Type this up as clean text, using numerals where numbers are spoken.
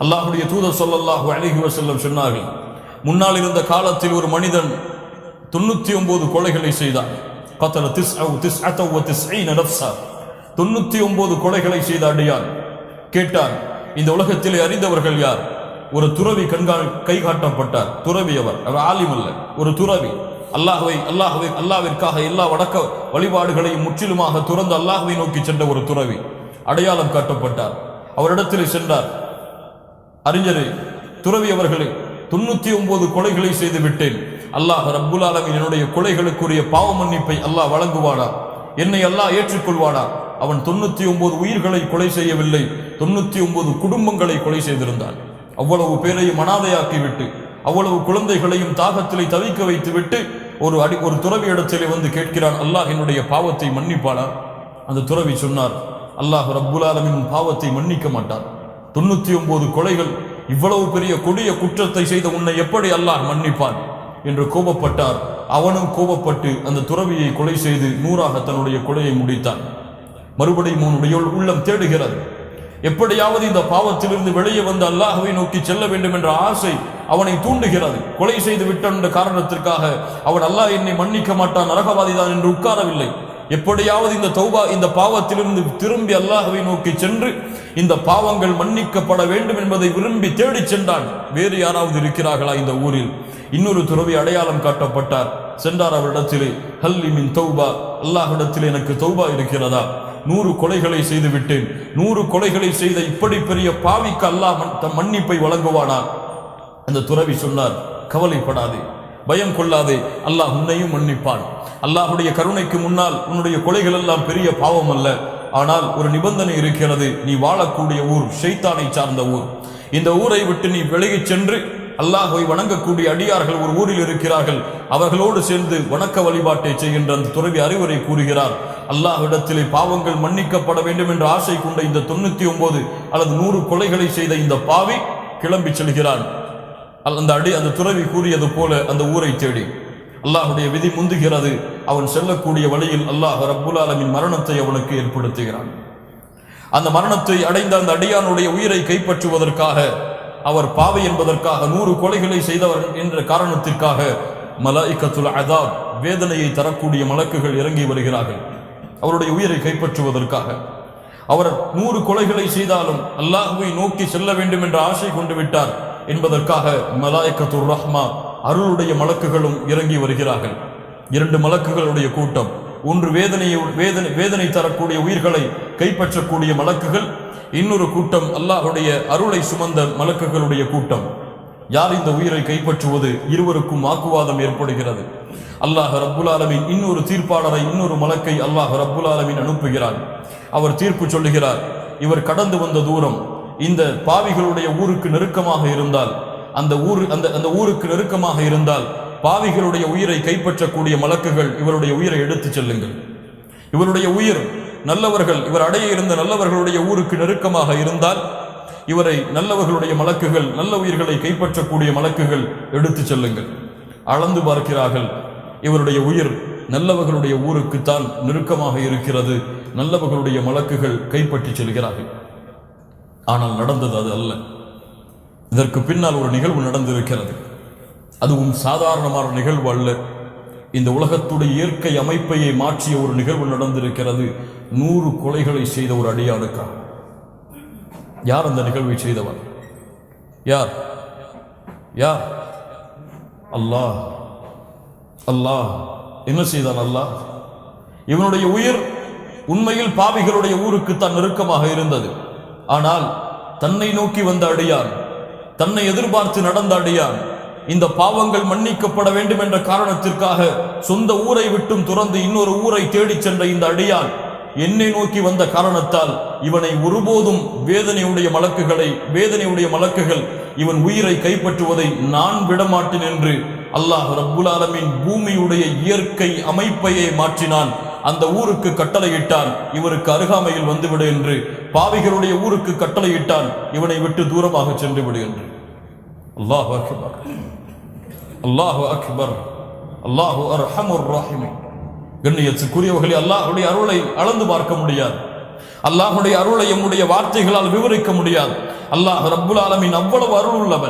அல்லாஹ்வுடைய தூதர் ஸல்லல்லாஹு அலைஹி வஸல்லம் சொன்னார்கள், முன்னால் இருந்த காலத்தில் ஒரு மனிதன் 99 கொலைகளை செய்தான். قتل 99 நஃப்ஸா, 99 கொலைகளை செய்த அடியான். கேட்டான், இந்த உலகத்திலே அறிந்தவர்கள் யார்? ஒரு துறவி கை காட்டப்பட்டார். துறவி, அவர் ஆலிம் அல்ல, ஒரு துறவி. அல்லாஹ்விற்காக எல்லா வணக்க வழிபாடுகளையும் முற்றிலுமாக துறந்து அல்லாஹ்வை நோக்கி சென்ற ஒரு துறவி அடையாளம் காட்டப்பட்டார். அவரிடத்தில் சென்றார். அறிஞரே, துறவி அவர்களே, 99 கொலைகளை செய்து விட்டேன். அல்லாஹ் ரப்புல் ஆலமீன் என்னுடைய கொலைகளுக்குரிய பாவ மன்னிப்பை அல்லாஹ் வழங்குவானா? என்னை அல்லாஹ் ஏற்றுக்கொள்வானா? அவன் 99 உயிர்களை கொலை செய்யவில்லை, 99 குடும்பங்களை கொலை செய்திருந்தான். அவ்வளவு பேரையும் அனாதையாக்கிவிட்டு, அவ்வளவு குழந்தைகளையும் தாகத்திலே தவிக்க வைத்து விட்டு ஒரு துறவி இடத்திலே வந்து கேட்கிறான், அல்லாஹ் என்னுடைய பாவத்தை மன்னிப்பானா? அந்த துறவி சொன்னார், அல்லாஹ் ரப்புல் ஆலமீன் பாவத்தை மன்னிக்க மாட்டான். 99 கொலைகள், இவ்வளவு பெரிய கொடிய குற்றத்தை செய்த உன்னை எப்படி அல்லாஹ் மன்னிப்பான் என்று கோபப்பட்டார். அவனும் கோபப்பட்டு அந்த துறவியை கொலை செய்து 100ஆக தன்னுடைய கொலையை முடித்தான். மறுபடியும் அவனுடைய உள்ளம் தேடுகிறது, எப்படியாவது இந்த பாவத்திலிருந்து வெளியே வந்து அல்லாஹ்வை நோக்கி செல்ல வேண்டும் என்ற ஆசை அவனை தூண்டுகிறது. கொலை செய்து விட்ட என்ற காரணத்திற்காக அவன் அல்லாஹ் என்னை மன்னிக்க மாட்டான், நரகவாதிதான் என்று உட்காரவில்லை. எப்படியாவது இந்த பாவத்திலிருந்து திரும்பி அல்லாஹ்வை நோக்கி சென்று இந்த பாவங்கள் மன்னிக்கப்பட வேண்டும் என்பதை விரும்பி தேடி சென்றான். வேறு யாராவது இருக்கிறார்களா இந்த ஊரில்? இன்னொரு துறவி அடையாளம் காட்டப்பட்டார். சென்றார் அவரிடத்திலே, ஹல்லி மின் தௌபா, அல்லாஹ்விடத்திலே எனக்கு தௌபா இருக்கிறதா? 100 கொலைகளை செய்து விட்டேன். 100 கொலைகளை செய்த இப்படி பெரிய பாவிக்கு அல்லாஹ் மன்னிப்பை வழங்குவானா? அந்த துறவி சொன்னார், கவலைப்படாதே, பயம் கொள்ளாதே, அல்லாஹ் உன்னையும் மன்னிப்பான். அல்லாஹ்வுடைய கருணைக்கு முன்னால் உன்னுடைய கொலைகள் எல்லாம் பெரிய பாவம் அல்ல. ஆனால் ஒரு நிபந்தனை இருக்கிறது, நீ வாழக்கூடிய ஊர் ஷைத்தானை சார்ந்த ஊர். இந்த ஊரை விட்டு நீ விலகிச் சென்று அல்லாஹ்வை வணங்கக்கூடிய அடியார்கள் ஒரு ஊரில் இருக்கிறார்கள், அவர்களோடு சேர்ந்து வணக்க வழிபாட்டை செய்கின்ற அந்த துறவி அறிவுரை கூறுகிறார். அல்லாஹ்விடத்திலே பாவங்கள் மன்னிக்கப்பட வேண்டும் என்ற ஆசை கொண்ட இந்த 99 அல்லது 100 கொலைகளை செய்த இந்த பாவி கிளம்பி செல்கிறான். அந்த துறவி கூறியது போல அந்த ஊரை தேடி. அல்லாஹ்வுடைய விதி முந்துகிறது. அவன் செல்லக்கூடிய வழியில் அல்லாஹ் ரப்புல் ஆலமீன் மரணத்தை அவனுக்கு ஏற்படுத்துகிறான். அந்த மரணத்தை அடைந்த அந்த அடியானுடைய உயிரை கைப்பற்றுவதற்காக, அவர் பாவி என்பதற்காக, 100 கொலைகளை செய்தவர் என்ற காரணத்திற்காக மலாயிகத்துல் அதாப், வேதனையை தரக்கூடிய மலக்குகள் இறங்கி வருகிறார்கள் அவருடைய உயிரை கைப்பற்றுவதற்காக. அவர் 100 கொலைகளை செய்தாலும் அல்லாஹ்வை நோக்கி செல்ல வேண்டும் என்ற ஆசை கொண்டு விட்டார் என்பதற்காக மலாயிகத்துர் ரஹ்மா, அருளுடைய மலக்குகளும் இறங்கி வருகிறார்கள். 2 மலக்குகளுடைய கூட்டம். ஒன்று வேதனை தரக்கூடிய உயிர்களை கைப்பற்றக்கூடிய மலக்குகள், இன்னொரு கூட்டம் அல்லாஹ்வுடைய அருளை சுமந்த மலக்குகளுடைய கூட்டம். யார் இந்த உயிரை கைப்பற்றுவது? இருவருக்கும் வாக்குவாதம் ஏற்படுகிறது. அல்லாஹ் ரப்புல் ஆலமீன் இன்னொரு தீர்ப்பாளரை, இன்னொரு மலக்கை அல்லாஹ் ரப்புல் ஆலமீன் அனுப்புகிறார். அவர் தீர்ப்பு சொல்லுகிறார், இவர் கடந்து வந்த தூரம் இந்த பாவிகளுடைய ஊருக்கு நெருக்கமாக இருந்தால், அந்த ஊருக்கு நெருக்கமாக இருந்தால் பாவிகளுடைய உயிரை கைப்பற்றக்கூடிய மலக்குகள் இவருடைய உயிரை எடுத்துச் செல்லுங்கள். இவருடைய உயிர் நல்லவர்கள், இவர் அடைய இருந்த நல்லவர்களுடைய ஊருக்கு நெருக்கமாக இருந்தால் இவரை நல்லவர்களுடைய மலக்குகள், நல்ல உயிர்களை கைப்பற்றக்கூடிய மலக்குகள் எடுத்துச் செல்லுங்கள். அளந்து பார்க்கிறார்கள், இவருடைய உயிர் நல்லவர்களுடைய ஊருக்குத்தான் நெருக்கமாக இருக்கிறது. நல்லவர்களுடைய மலக்குகள் கைப்பற்றி செல்கிறார்கள். ஆனால் நடந்தது அது அல்ல. இதற்கு பின்னால் ஒரு நிகழ்வு நடந்திருக்கிறது. அதுவும் சாதாரணமான நிகழ்வு அல்ல. இந்த உலகத்துடைய இயற்கை அமைப்பையே மாற்றிய ஒரு நிகழ்வு நடந்திருக்கிறது. 100 கொலைகளை செய்த ஒரு அடியானுக்காக. யார் அந்த நிகழ்வை செய்தவர்? யார்? அல்லாஹ். அல்லாஹ் என்ன செய்தான்? அல்லாஹ், இவனுடைய உயிர் உண்மையில் பாவிகளுடைய ஊருக்கு தான் நெருக்கமாக இருந்தது. ஆனால் தன்னை நோக்கி வந்த அடியான், தன்னை எதிர்பார்த்து நடந்த அடியான், இந்த பாவங்கள் மன்னிக்கப்பட வேண்டும் என்ற காரணத்திற்காக சொந்த ஊரை விட்டும் துறந்து இன்னொரு ஊரை தேடிச் சென்ற இந்த அடியான் என்னை நோக்கி வந்த காரணத்தால் இவனை ஒருபோதும் வேதனையுடைய மலக்குகள் இவன் உயிரை கைப்பற்றுவதை நான் விடமாட்டேன் என்று அல்லாஹ் ரப்புல் ஆலமீன் பூமியுடைய இயற்கை அமைப்பையே மாற்றினான். அந்த ஊருக்கு கட்டளையிட்டான், இவருக்கு அருகாமையில் வந்துவிடு என்று. பாவிகளுடைய ஊருக்கு கட்டளையிட்டான், இவனை விட்டு தூரமாக சென்று விடு என்று. அல்லாஹு அக்பர், அல்லாஹு அக்பர், அல்லாஹு அர்ஹமுர் ராஹிமீன். கண்ணியத்துக்குரியவர்களே, அல்லாஹ்வுடைய அருளை அளந்து பார்க்க முடியாது. அல்லாஹ்வுடைய அருளை எம்முடைய வார்த்தைகளால் விவரிக்க முடியாது. அல்லாஹ் ரப்புல் ஆலமீன் அவ்வளவு அருள் உள்ளவன்.